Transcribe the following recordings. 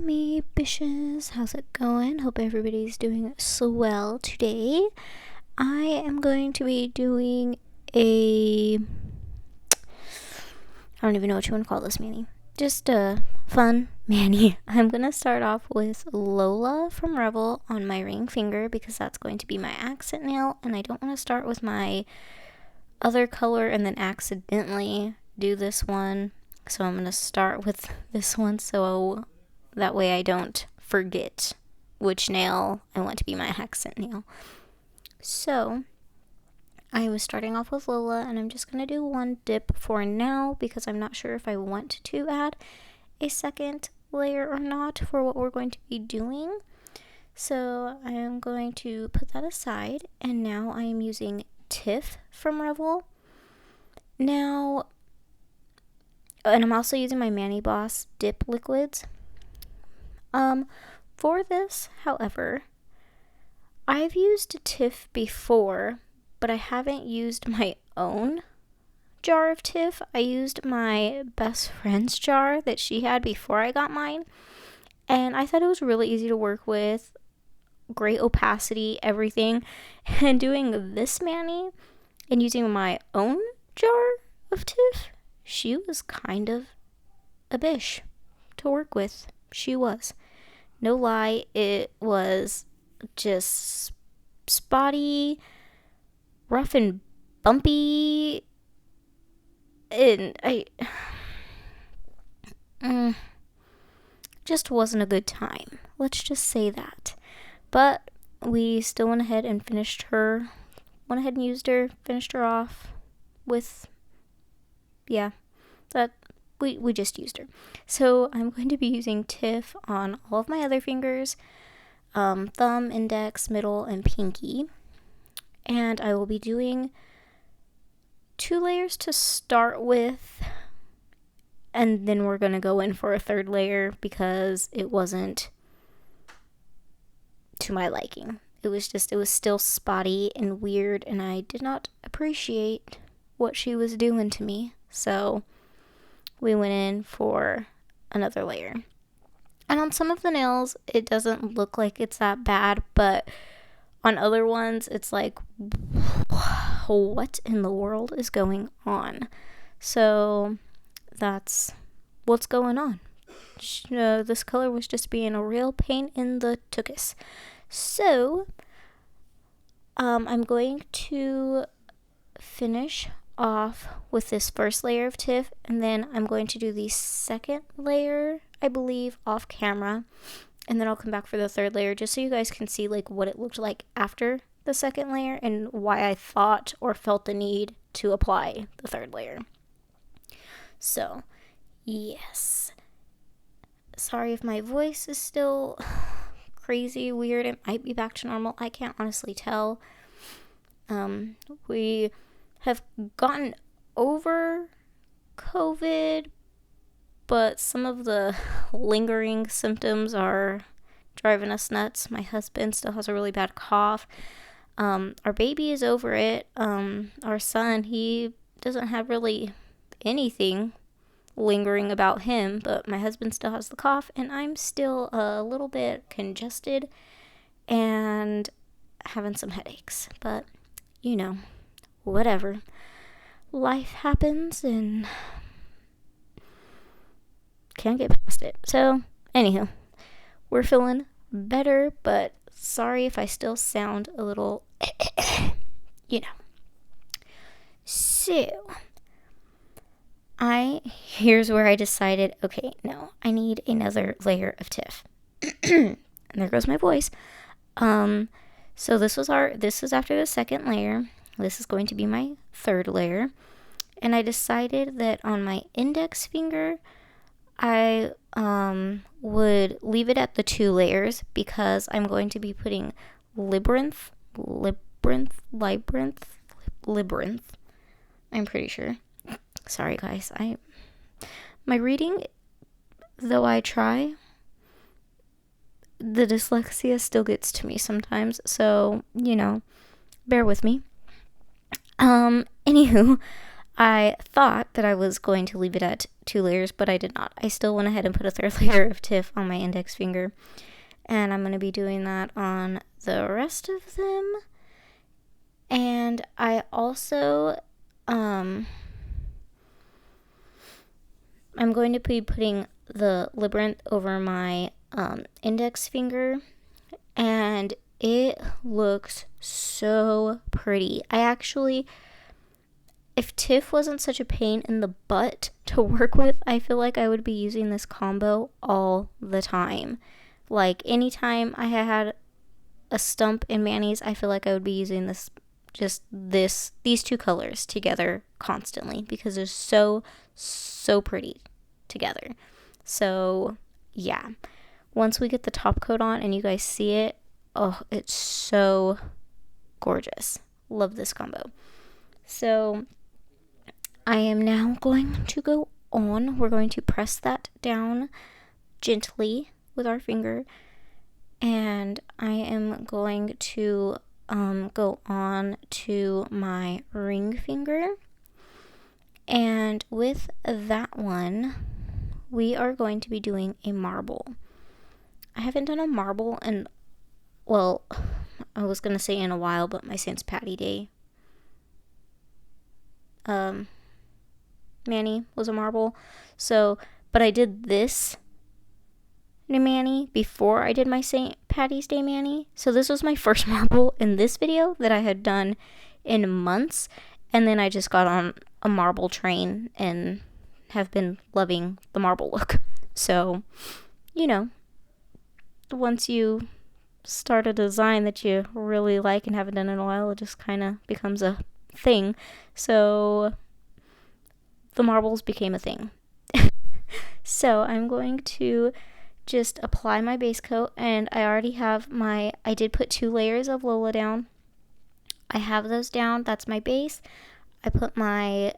Byee Bisshhh'sss, how's it going? Hope everybody's doing swell today. I am going to be doing I don't even know what you want to call this mani. Just a fun mani. I'm going to start off with Lola from Rebel on my ring finger because that's going to be my accent nail, and I don't want to start with my other color and then accidentally do this one. So I'm going to start with this one so that way I don't forget which nail I want to be my accent nail. So I was starting off with Lola, and I'm just going to do one dip for now because I'm not sure if I want to add a second layer or not for what we're going to be doing. So I am going to put that aside, and now I am using Tiff from Revel. Now, and I'm also using my Mani Boss dip liquids. For this, however, I've used Tiff before, but I haven't used my own jar of Tiff. I used my best friend's jar that she had before I got mine, and I thought it was really easy to work with, great opacity, everything. And doing this mani and using my own jar of Tiff, she was kind of a bish to work with. She was. No lie, it was just spotty, rough and bumpy, and just wasn't a good time. Let's just say that. But we still went ahead and finished her, finished her off with, that we just used her. So I'm going to be using Tiff on all of my other fingers, thumb, index, middle, and pinky. And I will be doing 2 layers to start with, and then we're going to go in for a 3rd layer because it wasn't to my liking. It was still spotty and weird, and I did not appreciate what she was doing to me. So we went in for another layer. And on some of the nails, it doesn't look like it's that bad, but on other ones, it's like, what in the world is going on? So that's what's going on. This color was just being a real pain in the tuchus. So I'm going to finish off with this first layer of Tiff, and then I'm going to do the second layer, I believe, off camera, and then I'll come back for the 3rd layer just so you guys can see like what it looked like after the 2nd layer and why I thought or felt the need to apply the 3rd layer. So yes, sorry if my voice is still crazy weird. It might be back to normal. I can't honestly tell. We have gotten over COVID, but some of the lingering symptoms are driving us nuts. My husband still has a really bad cough. Our baby is over it. Our son, he doesn't have really anything lingering about him, but my husband still has the cough, and I'm still a little bit congested and having some headaches. But, whatever. Life happens and can't get past it. So, anywho, we're feeling better, but sorry if I still sound a little, So, here's where I decided, okay, no, I need another layer of Tiff. And there goes my voice. So this is after the 2nd layer. This is going to be my 3rd layer. And I decided that on my index finger, I would leave it at the 2 layers because I'm going to be putting Labyrinth. I'm pretty sure. Sorry, guys. My reading, though I try, the dyslexia still gets to me sometimes. So, bear with me. Anywho, I thought that I was going to leave it at 2 layers, but I did not. I still went ahead and put a third layer of Tiff on my index finger. And I'm going to be doing that on the rest of them. And I also, I'm going to be putting the Labyrinth over my index finger. And it looks so pretty. If Tiff wasn't such a pain in the butt to work with, I feel like I would be using this combo all the time. Like, anytime I had a stump in mayonnaise, I feel like I would be using these two colors together constantly because they're so pretty together. So, yeah. Once we get the top coat on and you guys see it, oh, it's so gorgeous. Love this combo. So, I am now going to go on. We're going to press that down gently with our finger. And I am going to go on to my ring finger. And with that one, we are going to be doing a marble. I haven't done a marble in, well, I was going to say in a while, but my St. Patty Day Manny was a marble. So, but I did this Manny before I did my St. Patty's Day Manny. So this was my first marble in this video that I had done in months. And then I just got on a marble train and have been loving the marble look. So, you know, once you start a design that you really like and haven't done in a while, it just kind of becomes a thing. So the marbles became a thing. So I'm going to just apply my base coat, and I already have I did put 2 layers of Lola down. I have those down. That's my base. I put my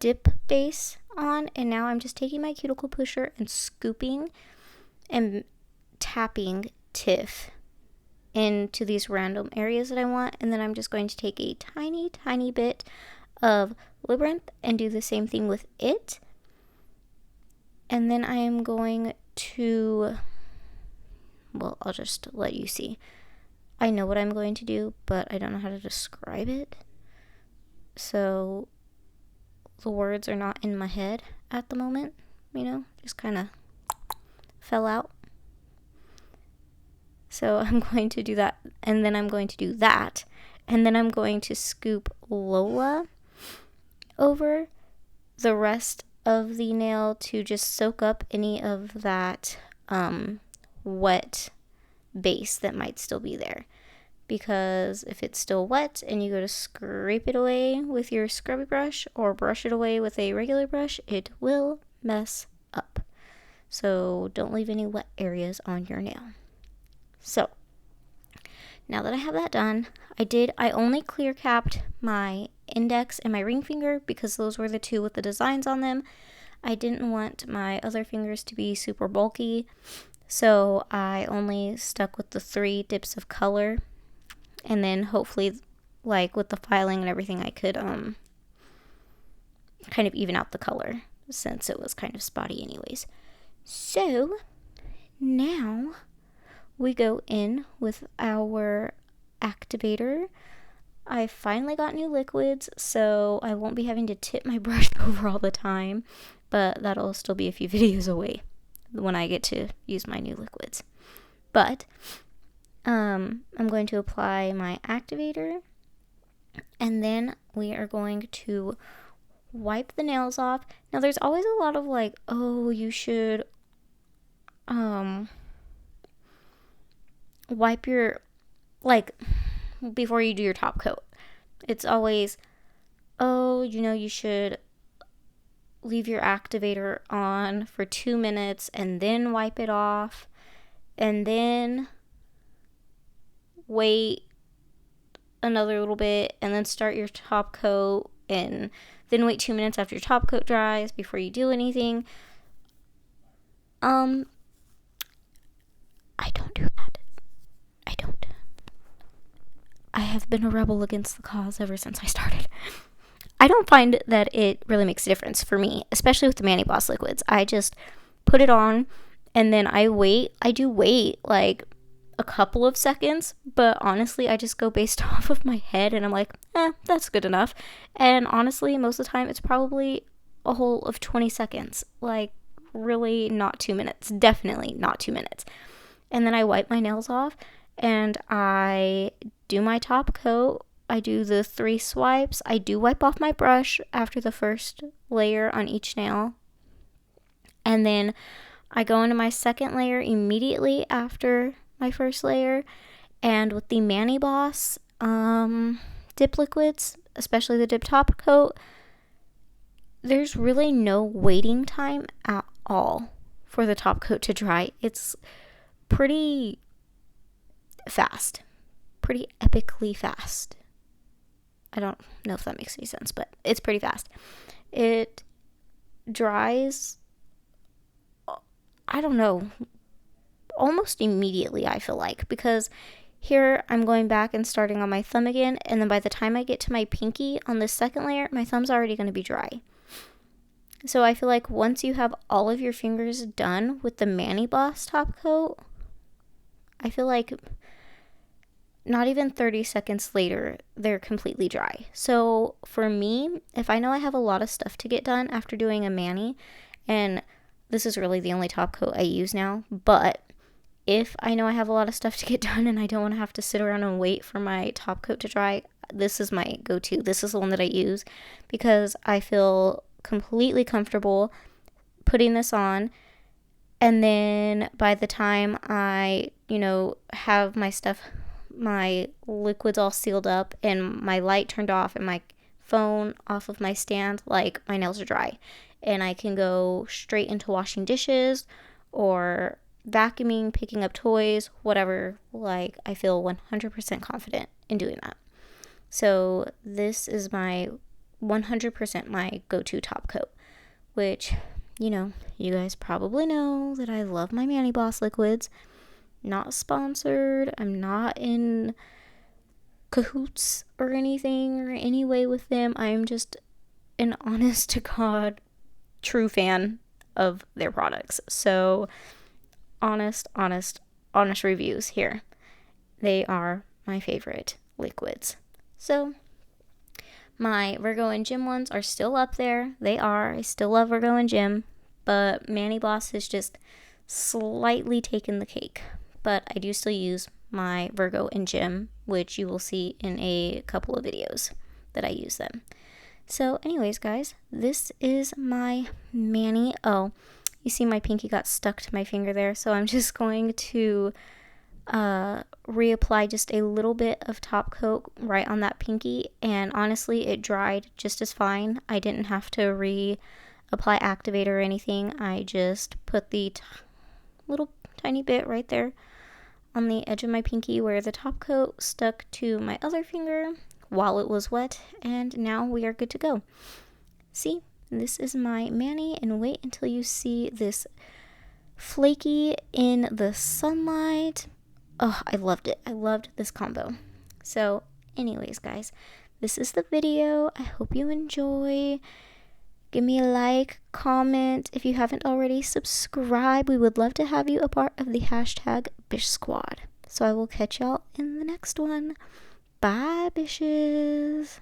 dip base on, and now I'm just taking my cuticle pusher and scooping and tapping Tiff into these random areas that I want, and then I'm just going to take a tiny bit of Labyrinth and do the same thing with it. And then I am going to, well, I'll just let you see. I know what I'm going to do, but I don't know how to describe it. So the words are not in my head at the moment, just kind of fell out. So I'm going to do that, and then I'm going to do that, and then I'm going to scoop Lola over the rest of the nail to just soak up any of that wet base that might still be there. Because if it's still wet and you go to scrape it away with your scrubby brush or brush it away with a regular brush, it will mess up. So don't leave any wet areas on your nail. So now that I have that done, I only clear capped my index and my ring finger because those were the 2 with the designs on them. I didn't want my other fingers to be super bulky, so I only stuck with the 3 dips of color. And then hopefully, like with the filing and everything, I could kind of even out the color since it was kind of spotty anyways. So now we go in with our activator. I finally got new liquids, so I won't be having to tip my brush over all the time, but that'll still be a few videos away when I get to use my new liquids. But I'm going to apply my activator, and then we are going to wipe the nails off. Now there's always a lot of like, oh, you should wipe your, like, before you do your top coat. It's always, oh, you should leave your activator on for 2 minutes and then wipe it off, and then wait another little bit and then start your top coat, and then wait 2 minutes after your top coat dries before you do anything. I don't do that. I don't. I have been a rebel against the cause ever since I started. I don't find that it really makes a difference for me, especially with the Mani Boss liquids. I just put it on and then I wait. I do wait like a couple of seconds, but honestly, I just go based off of my head and I'm like, that's good enough. And honestly, most of the time, it's probably a whole of 20 seconds. Like, really not 2 minutes. Definitely not 2 minutes. And then I wipe my nails off and I do my top coat. I do the 3 swipes. I do wipe off my brush after the first layer on each nail. And then I go into my second layer immediately after my first layer. And with the Mani Boss dip liquids, especially the dip top coat, there's really no waiting time at all for the top coat to dry. It's pretty fast, pretty epically fast. I don't know if that makes any sense, but it's pretty fast. It dries, I don't know, almost immediately, I feel like, because here I'm going back and starting on my thumb again, and then by the time I get to my pinky on the second layer, my thumb's already going to be dry. So I feel like once you have all of your fingers done with the Mani Boss top coat, I feel like not even 30 seconds later, they're completely dry. So for me, if I know I have a lot of stuff to get done after doing a mani, and this is really the only top coat I use now, but if I know I have a lot of stuff to get done and I don't want to have to sit around and wait for my top coat to dry, this is my go-to. This is the one that I use because I feel completely comfortable putting this on. And then by the time I, have my stuff, my liquids all sealed up and my light turned off and my phone off of my stand, like, my nails are dry. And I can go straight into washing dishes or vacuuming, picking up toys, whatever. Like, I feel 100% confident in doing that. So this is my 100% my go-to top coat, which, you guys probably know that I love my Mani Boss liquids. Not sponsored. I'm not in cahoots or anything or any way with them. I'm just an honest to God true fan of their products. So honest reviews here. They are my favorite liquids. So my Virgo and Gym ones are still up there. They are. I still love Virgo and Gym, but Mani Boss has just slightly taken the cake. But I do still use my Virgo and Gym, which you will see in a couple of videos that I use them. So anyways, guys, this is my mani. Oh, you see my pinky got stuck to my finger there, so I'm just going to reapply just a little bit of top coat right on that pinky, and honestly, it dried just as fine. I didn't have to reapply activator or anything. I just put the little tiny bit right there on the edge of my pinky where the top coat stuck to my other finger while it was wet, and now we are good to go. See, this is my mani, and wait until you see this flaky in the sunlight. Oh, I loved it. I loved this combo. So anyways, guys, this is the video. I hope you enjoy. Give me a like, comment. If you haven't already, subscribe. We would love to have you a part of the hashtag Bish Squad. So I will catch y'all in the next one. Bye, Bishes.